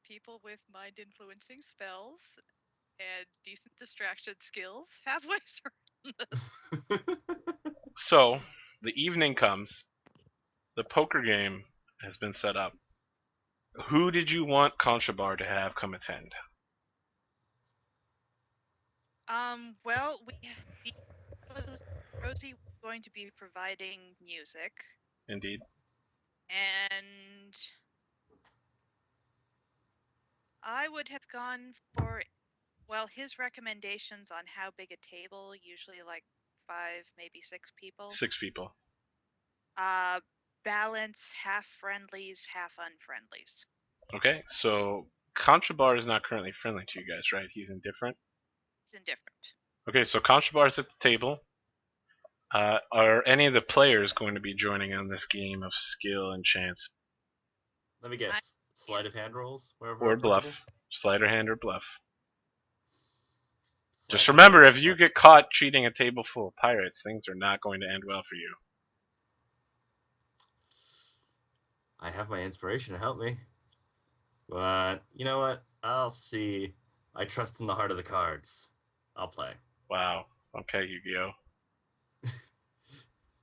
people with mind-influencing spells and decent distraction skills have ways around this. So, the evening comes. The poker game has been set up. Who did you want Conchabar to have come attend? Well, Rosie was going to be providing music, Indeed. and I would have gone for, well, his recommendations on how big a table, usually like 5, maybe 6 people. 6 people. Balance half friendlies, half unfriendlies. Okay, so Conchabar is not currently friendly to you guys, right? He's indifferent. It's indifferent. Okay, so Conchabar is at the table. Are any of the players going to be joining on this game of skill and chance? Let me guess. Sleight of hand rolls, wherever Or applicable? bluff. Sleight of hand or bluff. Sleight Just of remember, hand, if you sleight- get caught cheating a table full of pirates, things are not going to end well for you. I have my inspiration to help me. But, you know what? I'll see. I trust in the heart of the cards. I'll play. Wow. Okay, Yu-Gi-Oh.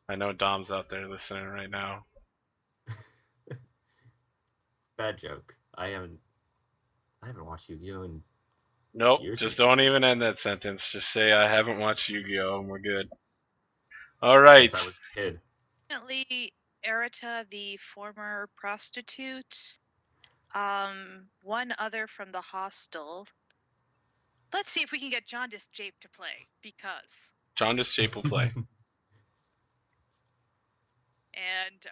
I know Dom's out there listening right now. Bad joke. I haven't watched Yu-Gi-Oh! In Nope, years just and don't years. even end that sentence. Just say I haven't watched Yu-Gi-Oh! And we're good. Alright. Since I was a kid. Definitely Erita, the former prostitute. One other from the hostel. Let's see if we can get Jaundice Jape to play, because. Jaundice Shape will play. And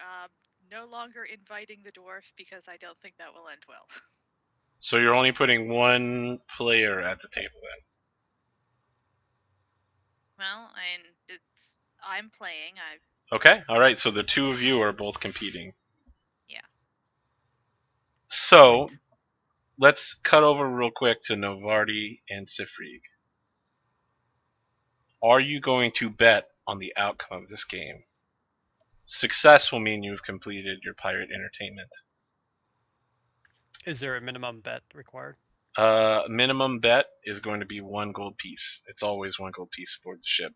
no longer inviting the dwarf, because I don't think that will end well. So you're only putting one player at the table then? Well, I'm playing. Okay, alright, so the two of you are both competing. Yeah. So, let's cut over real quick to Novardi and Sifrig. Are you going to bet on the outcome of this game? Success will mean you've completed your pirate entertainment. Is there a minimum bet required? Minimum bet is going to be 1 gold piece. It's always 1 gold piece aboard the ship.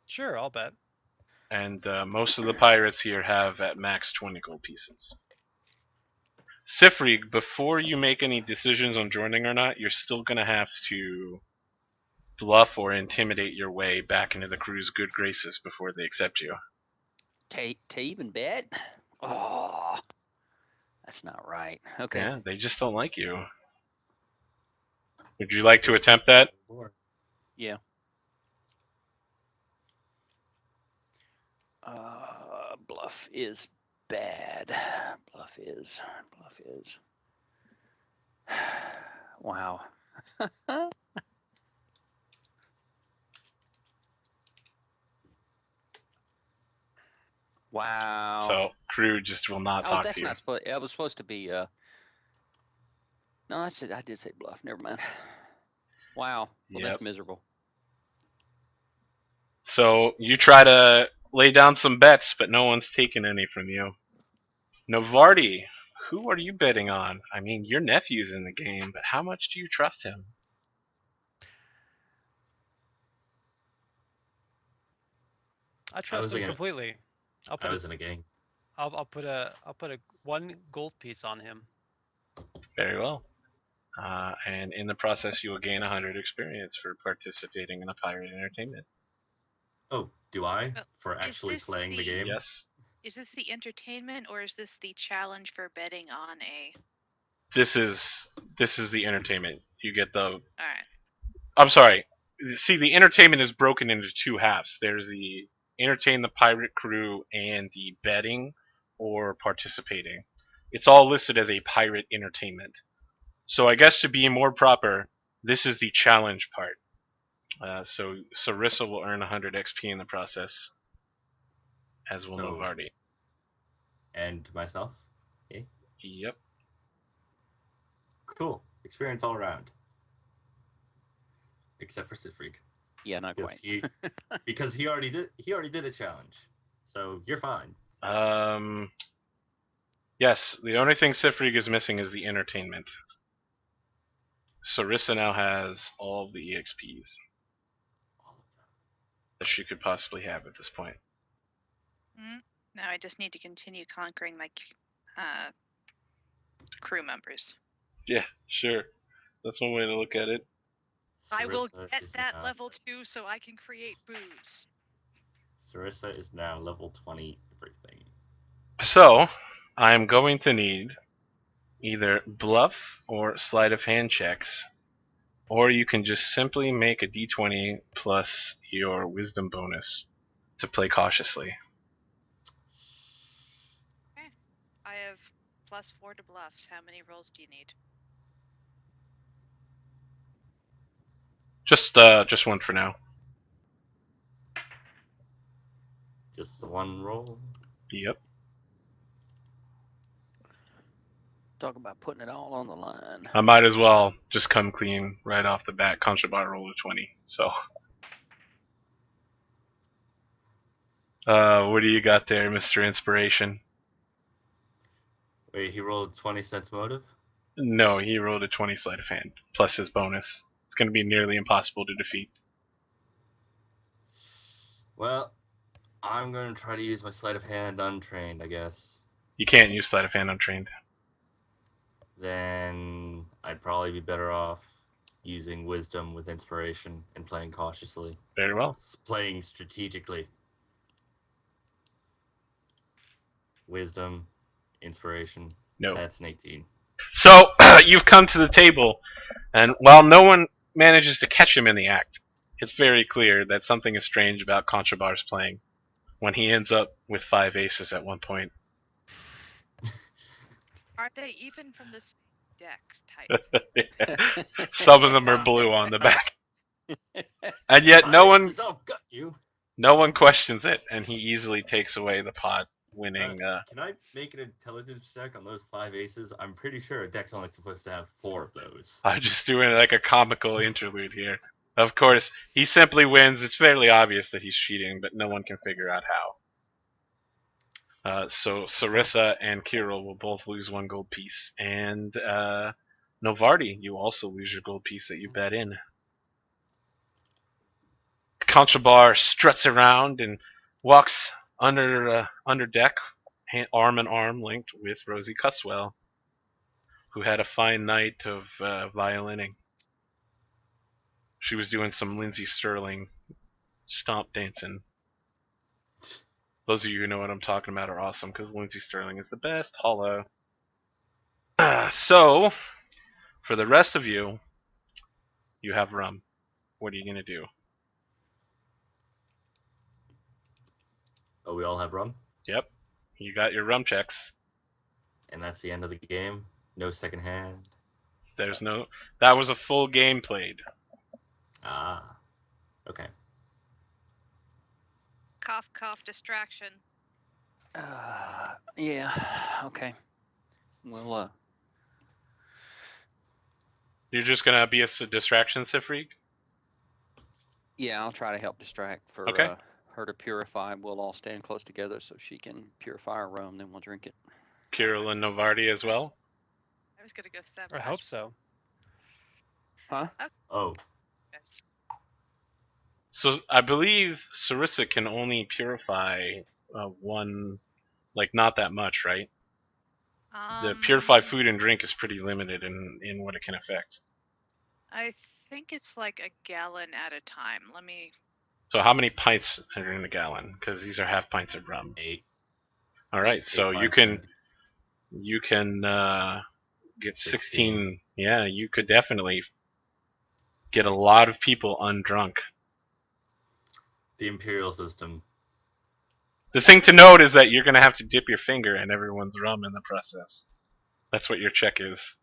Sure, I'll bet. And most of the pirates here have at max 20 gold pieces. Sifrig, before you make any decisions on joining or not, you're still going to have to bluff or intimidate your way back into the crew's good graces before they accept you. To even bet? Oh, that's not right. Okay. Yeah, they just don't like you. Would you like to attempt that? Yeah. Bluff is bad. Bluff is. Wow. Wow. So, crew just will not talk that's to you. not supposed. It was supposed to be. No, I did say bluff. Never mind. Wow. Well, Yep. that's miserable. So, you try to lay down some bets, but no one's taken any from you. Novardi, who are you betting on? I mean, your nephew's in the game, but how much do you trust him? I trust him completely. I was in a gang. I'll put a 1 gold piece on him. Very well. And in the process, you will gain 100 experience for participating in a pirate entertainment. Oh, do I? Well, for actually playing the game? Yes. Is this the entertainment, or is this the challenge for betting on a? This is the entertainment. You get the. All right. I'm sorry. See, the entertainment is broken into 2 halves. There's the entertain the pirate crew and the betting or participating. It's all listed as a pirate entertainment. So I guess to be more proper, this is the challenge part. So Sarissa will earn 100 XP in the process, as will Novardi. And myself? Okay. Yep. Cool. Experience all around. Except for Sifrig. Yeah, not quite. Because he already did a challenge. So you're fine. Yeah, Yes, the only thing Sifrig is missing is the entertainment. Sarissa now has all of the EXPs All of them. that she could possibly have at this point. Now I just need to continue conquering my crew members. Yeah, sure. That's one way to look at it. I will Sarissa get is that now- level 2 so I can create booze. Sarissa is now level 20 everything. So, I'm going to need either bluff or sleight of hand checks, or you can just simply make a d20 plus your wisdom bonus to play cautiously. I have +4 to bluffs. How many rolls do you need? Just one for now. Just the one roll. Yep. Talk about putting it all on the line. I might as well just come clean right off the bat. Contrabar rolled a 20, so. What do you got there, Mr. Inspiration? Wait, he rolled 20 cents motive? No, he rolled a 20 sleight of hand, plus his bonus. It's going to be nearly impossible to defeat. Well, I'm going to try to use my sleight of hand untrained, I guess. You can't use sleight of hand untrained. Then I'd probably be better off using wisdom with inspiration and playing cautiously. Very well. Playing strategically. Wisdom, inspiration. No. That's an 18. So, you've come to the table, and while no one manages to catch him in the act, it's very clear that something is strange about Contrabar's playing when he ends up with 5 aces at one point. Are they even from this deck type? Some of them are blue on the back. And yet no one I'll gut you. questions it, and he easily takes away the pot, winning. Can I make an intelligence check on those 5 aces? I'm pretty sure a deck's only supposed to have 4 of those. I'm just doing like a comical interlude here. Of course, he simply wins. It's fairly obvious that he's cheating, but no one can figure out how. So Sarissa and Kirill will both lose 1 gold piece, and Novardi, you also lose your gold piece that you bet in. Contrabar struts around and walks under deck, arm in arm, linked with Rosie Cuswell, who had a fine night of violining. She was doing some Lindsey Sterling stomp dancing. Those of you who know what I'm talking about are awesome, because Lindsey Sterling is the best hollow. So, for the rest of you, you have rum. What are you going to do? Oh, we all have rum? Yep, you got your rum checks. And that's the end of the game? No second hand? There's no... That was a full game played. Ah. Okay. Cough, cough, distraction. Yeah. Okay. Well, You're just going to be a distraction, Sifrig? yeah, I'll try to help distract for Okay. her to purify. We'll all stand close together so she can purify her rum, then we'll drink it. Kirill and Novardi as well? I was gonna go I sabotage. hope so. Huh? Oh. Yes. So I believe Sarissa can only purify 1, like not that much, right? The purify food and drink is pretty limited in what it can affect. I think it's like a gallon at a time. Let me. So how many pints are in a gallon? Because these are half pints of rum. 8. All right, 8 so you pints can then. get 16. 16. Yeah, you could definitely get a lot of people undrunk. The Imperial system. The thing to note is that you're going to have to dip your finger in everyone's rum in the process. That's what your check is.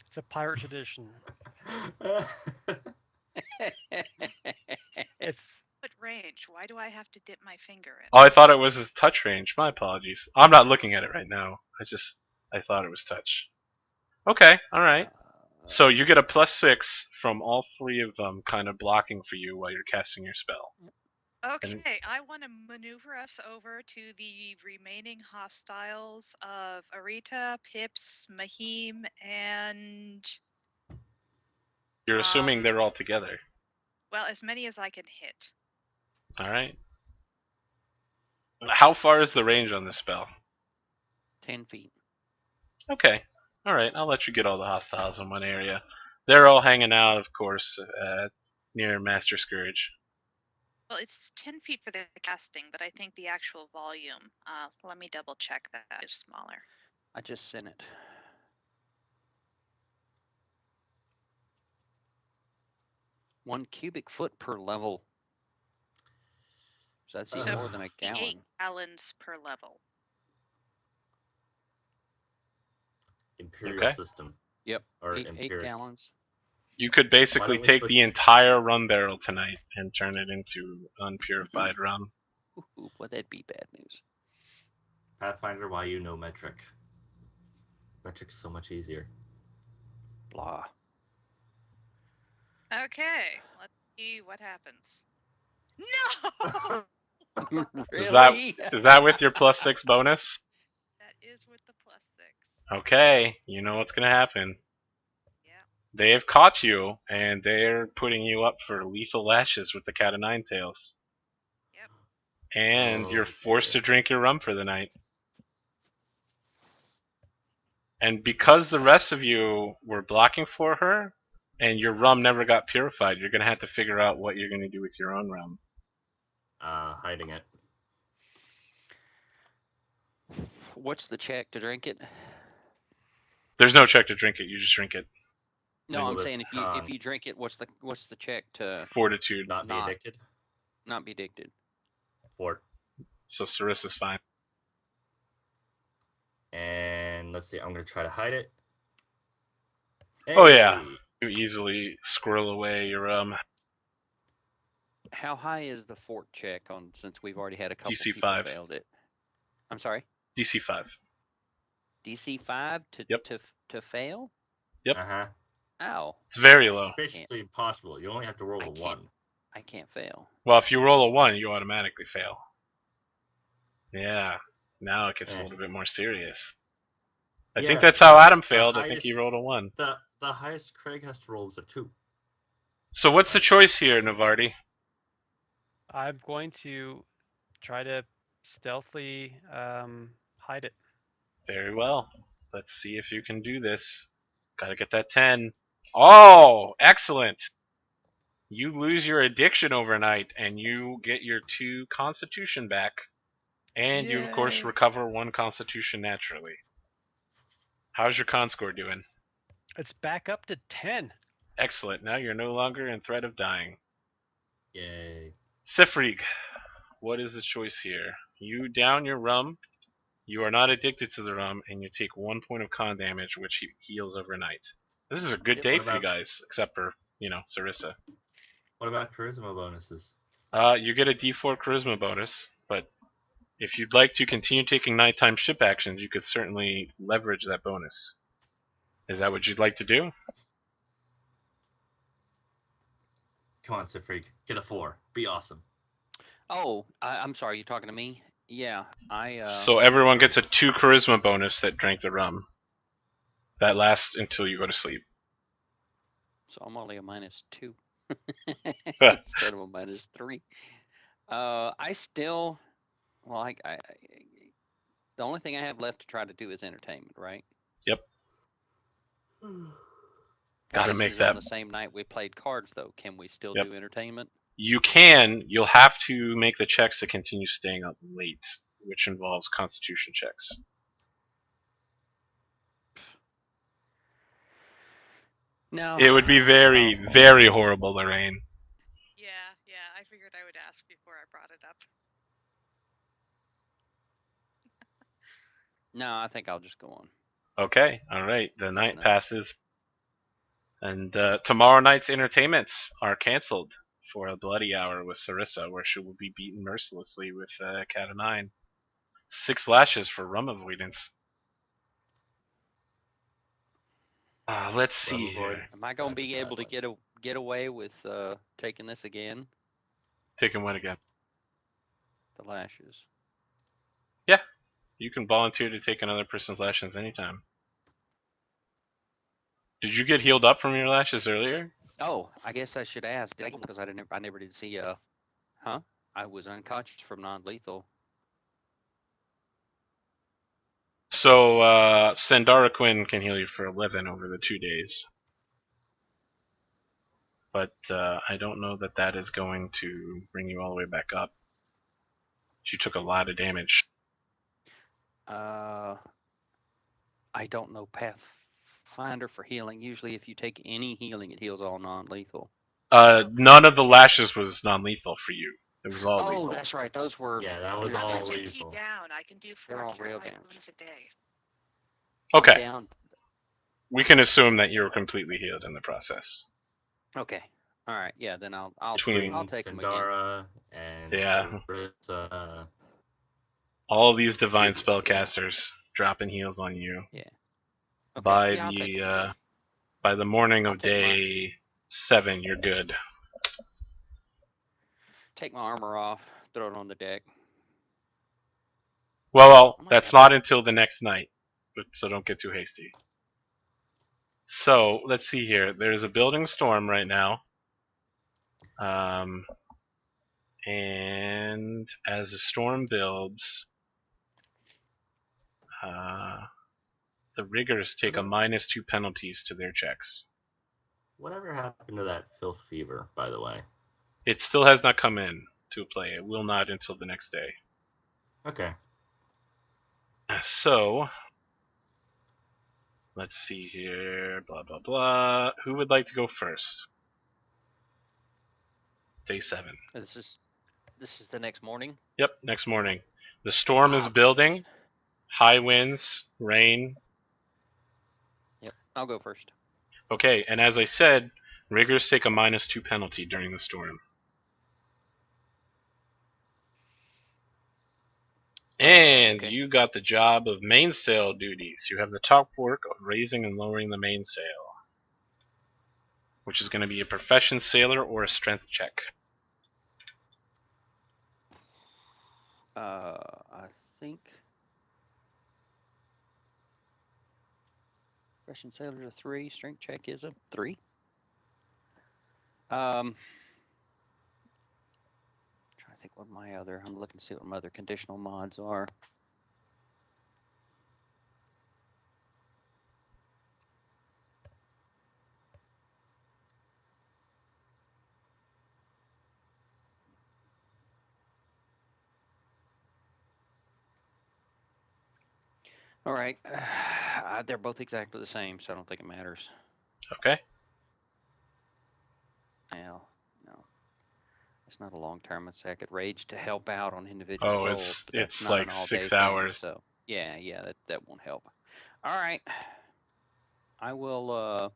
It's a pirate tradition. It's What range? Why do I have to dip my finger in? Oh, I thought it was his touch range. My apologies. I'm not looking at it right now. I thought it was touch. Okay, alright. So you get a +6 from all 3 of them kind of blocking for you while you're casting your spell. Okay, I want to maneuver us over to the remaining hostiles of Arita, Pips, Mahim, and You're assuming Um, they're all together. well, as many as I can hit. All right. How far is the range on this spell? 10 feet. Okay. All right. I'll let you get all the hostiles in one area. They're all hanging out, of course, near Master Scourge. Well, it's 10 feet for the casting, but I think the actual volume, let me double check that, is smaller. I just sent it. One cubic foot per level. So that's even more than a 8 gallon. gallons per level. Imperial Okay. system. Yep, Or 8 empiric. gallons. You could basically don't we take the switch- entire rum barrel tonight and turn it into unpurified rum. Ooh, boy, that'd be bad news. Pathfinder, why you know metric? Metric's so much easier. Blah. Okay, let's see what happens. No! Really? Is that with your +6 bonus? That is with the +6. Okay, you know what's gonna happen. Yeah. They have caught you, and they're putting you up for lethal lashes with the cat of nine tails. Yep. And you're forced to drink your rum for the night. And because the rest of you were blocking for her, and your rum never got purified, you're gonna have to figure out what you're gonna do with your own rum. Hiding it. What's the check to drink it? There's no check to drink it. You just drink it. No, Well, I'm there's saying if con. you drink it, what's the check to Fortitude. Not be Not. addicted. not be addicted? Fort. So Sarissa's fine. And let's see, I'm gonna try to hide it. Oh, yeah. Hey! You easily squirrel away your rum. How high is the fort check on since we've already had a couple DC people 5. failed it? I'm sorry. DC 5. DC 5 to Yep. to fail? Yep. Uh-huh. Ow. It's very low. Basically impossible. You only have to roll I a can't. 1. I can't fail. Well, if you roll a 1, you automatically fail. Yeah. Now it gets a Eh. little bit more serious. I Yeah, think that's how but Adam the failed. I think he highest- rolled a 1. The highest Craig has to roll is a 2. So what's the choice here, Navardi? I'm going to try to stealthily hide it. Very well. Let's see if you can do this. Gotta get that 10. Oh, excellent. You lose your addiction overnight, and you get your 2 constitution back. And you, of course, Yay. recover 1 constitution naturally. How's your con score doing? It's back up to 10. Excellent. Now you're no longer in threat of dying. Yay. Sifrig, what is the choice here? You down your rum. You are not addicted to the rum, and you take 1 point of con damage, which heals overnight. This is a good Yep. day What for you about- guys, except for, Sarissa. What about charisma bonuses? You get a D4 charisma bonus, but if you'd like to continue taking nighttime ship actions, you could certainly leverage that bonus. Is that what you'd like to do? Come on, Sifrig. Get a 4. Be awesome. Oh, I'm sorry. You talking to me? Yeah. So everyone gets a 2 charisma bonus that drank the rum. That lasts until you go to sleep. So I'm only a -2 instead of a -3. I still. Well, I the only thing I have left to try to do is entertainment, right? Yep. Now, Gotta this make is that. on the same night we played cards, though. Can we still Yep. do entertainment? You can. You'll have to make the checks to continue staying up late, which involves constitution checks. No. It would be very, very horrible, Lorraine. Yeah, I figured I would ask before I brought it up. No, I think I'll just go on. Okay, alright. The night enough. passes. And tomorrow night's entertainments are canceled for a bloody hour with Sarissa, where she will be beaten mercilessly with Cat of Nine. 6 lashes for rum avoidance. Let's see Rum avoidance. here. Am I gonna That's a be bad able to one. get away with taking this again? Taking what again? the lashes. You can volunteer to take another person's lashes anytime. Did you get healed up from your lashes earlier? Oh, I guess I should ask. Did I? Because I never did see. Huh? I was unconscious from non-lethal. So, Sandara Quinn can heal you for 11 over the 2 days. But I don't know that that is going to bring you all the way back up. She took a lot of damage. I don't know Pathfinder for healing. Usually, if you take any healing, it heals all non-lethal. None of the lashes was non-lethal for you. It was all Oh, lethal. that's right. Those were. Yeah, that was I'm all HST lethal. down. I can do They're 4 all cure real light damage. wounds a day. Okay, Down. we can assume that you were completely healed in the process. Okay. All right. Yeah. Then I'll Between take them again. Sandara and Yeah. Sarissa. All these divine Heal you. spellcasters dropping heals on you. Yeah. Okay. By I'll take 'em the again. by the morning I'll of take my- day 7, you're good. Take my armor off. Throw it on the deck. Well, I'm not that's gonna- not until the next night, so don't get too hasty. So let's see here. There's a building storm right now, and as the storm builds, the riggers take a -2 penalties to their checks. Whatever happened to that filth fever, by the way? It still has not come in to play. It will not until the next day. Okay. So let's see here. Blah blah blah. Who would like to go first? Day 7. This is the next morning. Yep, next morning. The storm is building. High winds, rain. Yep. I'll go first. Okay, and as I said, riggers take a -2 penalty during the storm. And Okay. you got the job of mainsail duties. You have the top work of raising and lowering the mainsail, which is going to be a profession sailor or a strength check. I think profession sailor's a 3. Strength check is a 3. Trying to think what my other. I'm looking to see what my other conditional mods are. All right. They're both exactly the same, so I don't think it matters. Okay. Well, no. It's not a long term. It's I could rage to help out on individual Oh, rolls, but that's it's not like an all 6 day hours. thing. So yeah, that won't help. All right. I will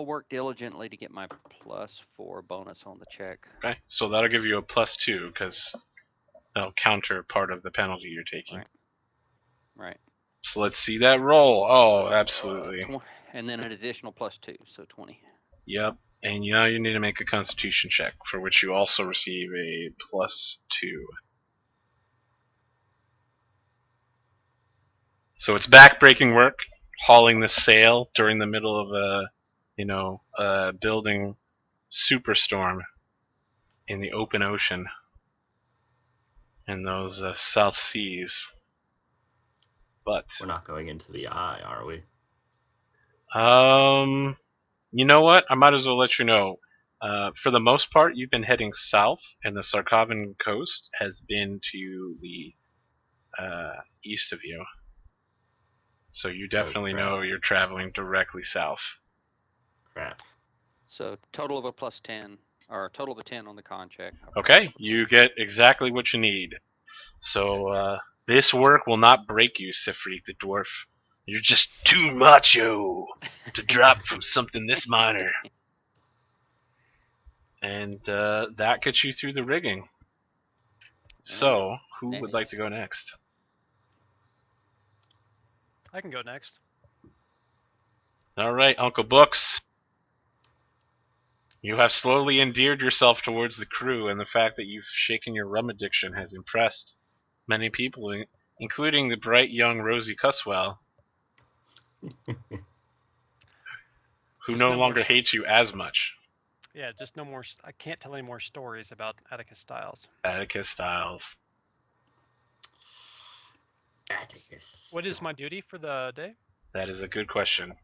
work diligently to get my +4 bonus on the check. Okay, so that'll give you a +2 because that'll counter part of the penalty you're taking. Right. So let's see that roll. Oh, absolutely. And then an additional +2, so 20. Yep. And now you need to make a Constitution check, for which you also receive a +2. So it's back-breaking work, hauling the sail during the middle of a building superstorm in the open ocean in those South Seas. But We're not going into the eye, are we? you know what? I might as well let you know. For the most part, you've been heading south, and the Sarkovan coast has been to the east of you. So you definitely crap. know you're traveling directly south. Crap. So total of a +10, or a total of a 10 on the con check. Okay, you get exactly what you need. So this work will not break you, Sifreek the dwarf. You're just too macho to drop from something this minor. And that gets you through the rigging. So, who would like to go next? I can go next. All right, Uncle Books. You have slowly endeared yourself towards the crew, and the fact that you've shaken your rum addiction has impressed many people, including the bright young Rosie Cuswell, who Just no no more longer hates you as much. Yeah, just no more. I can't tell any more stories about Atticus Styles. Atticus Styles. Atticus. What is my duty for the day? That is a good question.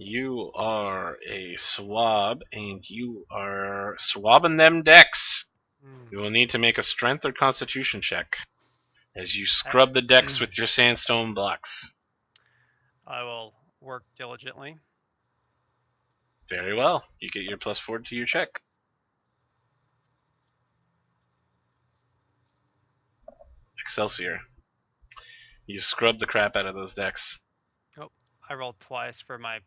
You are a swab, and you are swabbing them decks. Hmm. You will need to make a strength or constitution check as you scrub the decks with your sandstone blocks. I will work diligently. Very well. You get your +4 to your check. Excelsior. You scrub the crap out of those decks. I rolled twice for my.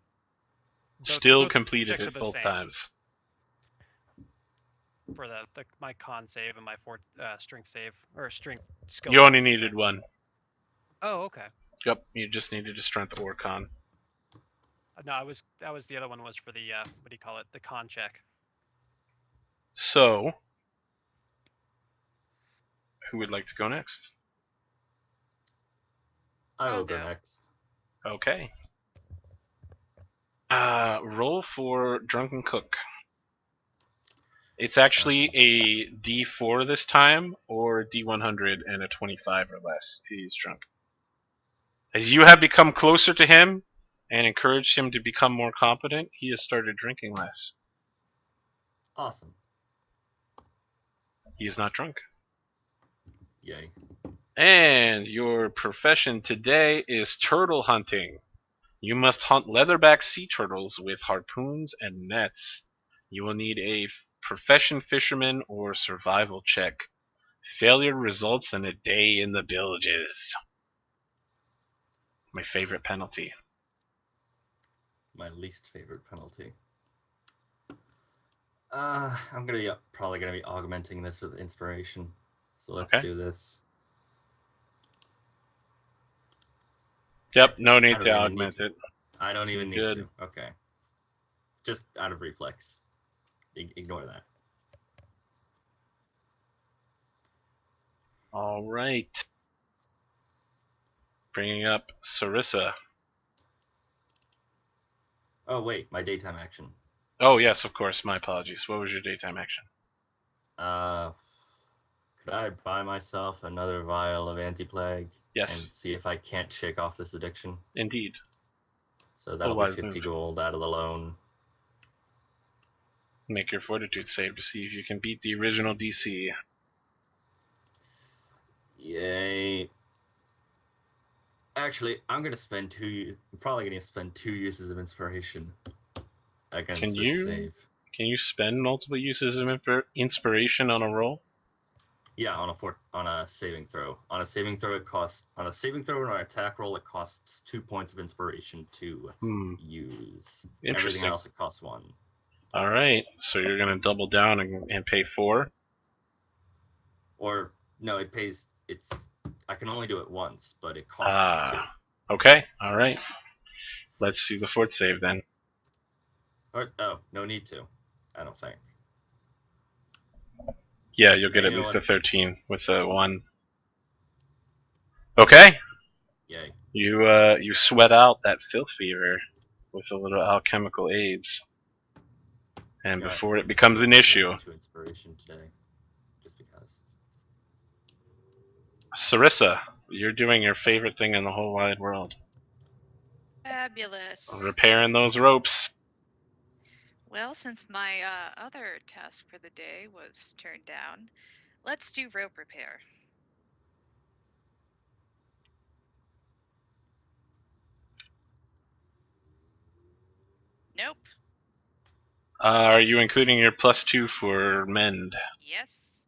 Still both completed checks are it the both same times. for my con save and my strength save or strength skill. You check only is the needed same. one. Oh, okay. Yep, you just needed a strength or con. No, that was the other one was for the what do you call it? The con check. So, who would like to go next? I will I'll go go. next. Okay. Roll for Drunken Cook. It's actually a D4 this time, or D100 and a 25 or less. He's drunk. As you have become closer to him and encouraged him to become more competent, he has started drinking less. Awesome. He is not drunk. Yay. And your profession today is turtle hunting. You must hunt leatherback sea turtles with harpoons and nets. You will need a profession fisherman or survival check. Failure results in a day in the bilges. My favorite penalty. My least favorite penalty. I'm probably gonna be augmenting this with inspiration. So let's Okay. do this. Yep, no I need don't to even need augment to. it. I don't even need Good. to. Okay. Just out of reflex. Ignore that. All right. Bringing up Sarissa. Oh wait, my daytime action. Oh, yes, of course. My apologies. What was your daytime action? Could I buy myself another vial of anti-plague Yes, and see if I can't shake off this addiction? indeed. So that'll be wise 50 move. gold out of the loan. Make your fortitude save to see if you can beat the original DC. Yay. Actually, I'm probably gonna spend 2 uses of inspiration against Can this you- save. Can you spend multiple uses of inspiration on a roll? Yeah, on a saving throw. On a saving throw, on a saving throw or an attack roll, it costs 2 points of inspiration to use. Everything Interesting. else, it costs 1. All right, so you're gonna double down and pay 4. Or no, it pays. I can only do it once, but it costs 2. Okay. All right. Let's see the fort save then. No need to. I don't think. Yeah, you'll get You at know least what? a 13 with a 1. Okay. Yay. You sweat out that filth fever with a little alchemical aids, and You know what? before it I'm just becomes gonna an commit issue, to inspiration today, just because. Sarissa, you're doing your favorite thing in the whole wide world: Fabulous. repairing those ropes. Well, since my other task for the day was turned down, let's do rope repair. Nope. Are you including your +2 for mend? Yes.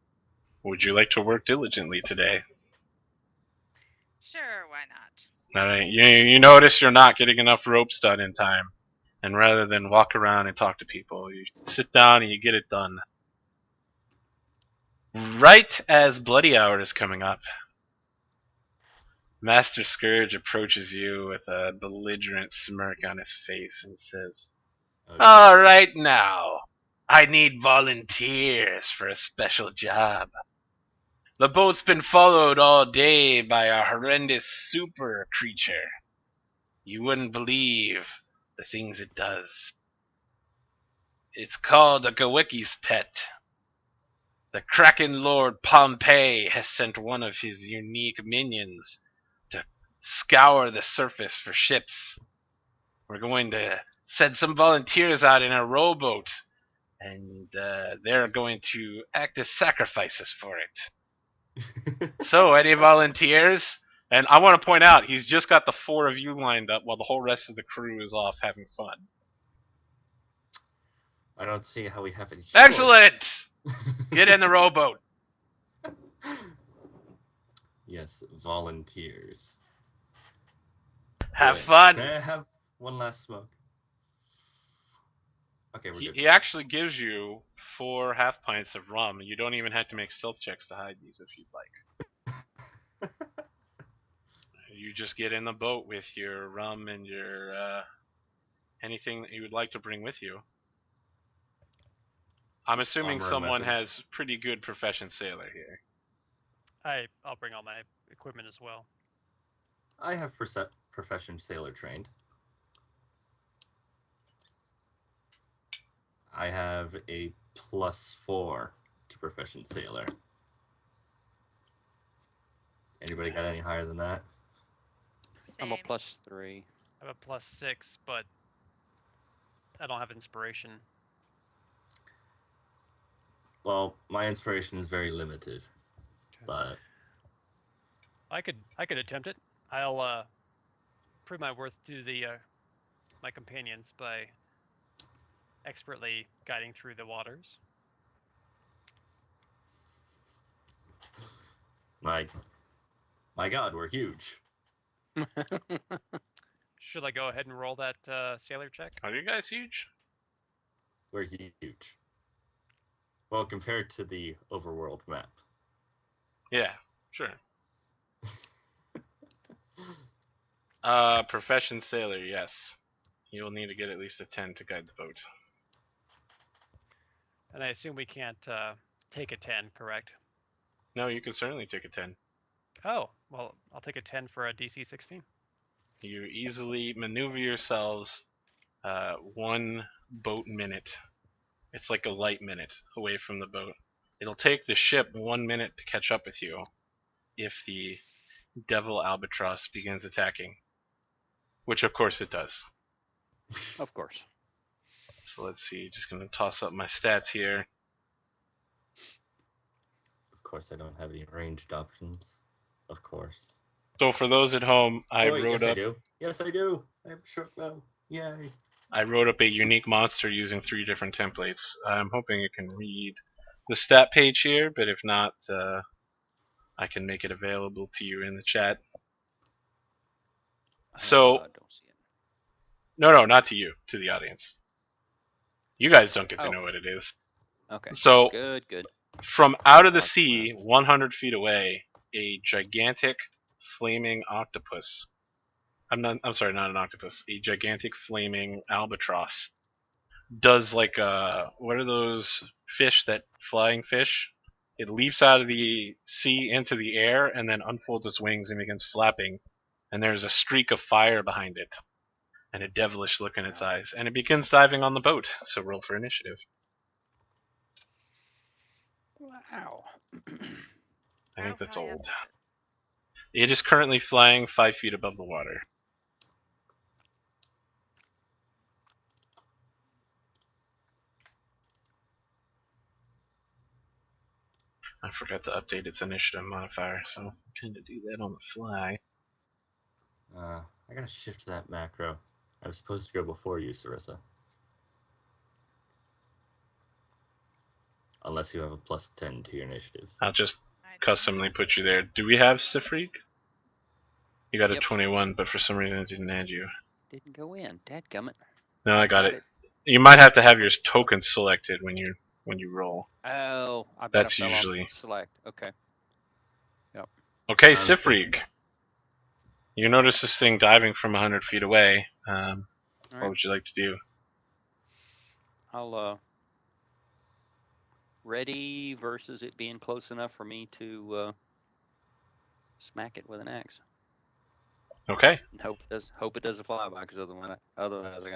Would you like to work diligently today? Sure, why not? All right. You notice you're not getting enough ropes done in time, and rather than walk around and talk to people, you sit down and you get it done. Right as Bloody Hour is coming up, Master Scourge approaches you with a belligerent smirk on his face and says, Okay. All right now, I need volunteers for a special job. The boat's been followed all day by a horrendous super creature. You wouldn't believe the things it does. It's called a Gawicki's pet. The Kraken Lord Pompeii has sent one of his unique minions to scour the surface for ships. We're going to send some volunteers out in a rowboat, and they're going to act as sacrifices for it. So, any volunteers? And I want to point out, he's just got the 4 of you lined up while the whole rest of the crew is off having fun. I don't see how we have any choice. Excellent! Get in the rowboat. Yes, volunteers. Have Good. fun. May I have one last smoke? Okay, we're good. He actually gives you 4 half pints of rum. You don't even have to make stealth checks to hide these if you'd like. You just get in the boat with your rum and your anything that you would like to bring with you. I'm assuming Armor and someone weapons. has pretty good profession sailor here. I'll bring all my equipment as well. I have profession sailor trained. I have a +4 to profession sailor. Anybody got any higher than that? I'm a Same. +3. I have a +6, but I don't have inspiration. Well, my inspiration is very limited, but I could attempt it. I'll prove my worth to the my companions by expertly guiding through the waters. my God, we're huge. Should I go ahead and roll that sailor check? Are you guys huge? We're huge. Well, compared to the overworld map. Yeah, sure. Profession sailor, yes. You'll need to get at least a 10 to guide the boat. And I assume we can't take a 10, correct? No, you can certainly take a 10. Oh, well, I'll take a 10 for a DC 16. You easily maneuver yourselves 1 boat minute. It's like a light minute away from the boat. It'll take the ship 1 minute to catch up with you if the Devil Albatross begins attacking. Which, of course, it does. Of course. So let's see, just going to toss up my stats here. Of course, I don't have any ranged options. Of course. So for those at home, I wrote yes, up. I do. Yes, I do. I have a short bow. Yay. I wrote up a unique monster using 3 different templates. I'm hoping it can read the stat page here, but if not, I can make it available to you in the chat. So, don't see it. no, not to you, to the audience. You guys don't get to know what it is. Okay. So, Good. from out of the Awesome. sea, 100 feet away, a gigantic flaming octopus. I'm sorry, not an octopus. A gigantic flaming albatross does like what are those fish, that flying fish? It leaps out of the sea into the air and then unfolds its wings and begins flapping. And there's a streak of fire behind it and a devilish look in its eyes. And it begins diving on the boat. So roll for initiative. Wow. I think that's How high up old. is It is currently flying 5 feet above the water. I forgot to update its initiative modifier, so I'm trying to do that on the fly. I gotta shift that macro. I was supposed to go before you, Sarissa. Unless you have a +10 to your initiative. I'll just I customly put you there. Do we have Sifreek? You got Yep. a 21, but for some reason it didn't add you. Didn't go in. Dadgummit. No, I got it. You might have to have your tokens selected when you roll. Oh, I bet That's I fell usually off select. Okay. okay. I was supposed Sifreek, you notice this thing diving from 100 feet away. All What right. would you like to do? I'll ready versus it being close enough for me to smack it with an axe. Okay. And hope it does a flyby, because otherwise I got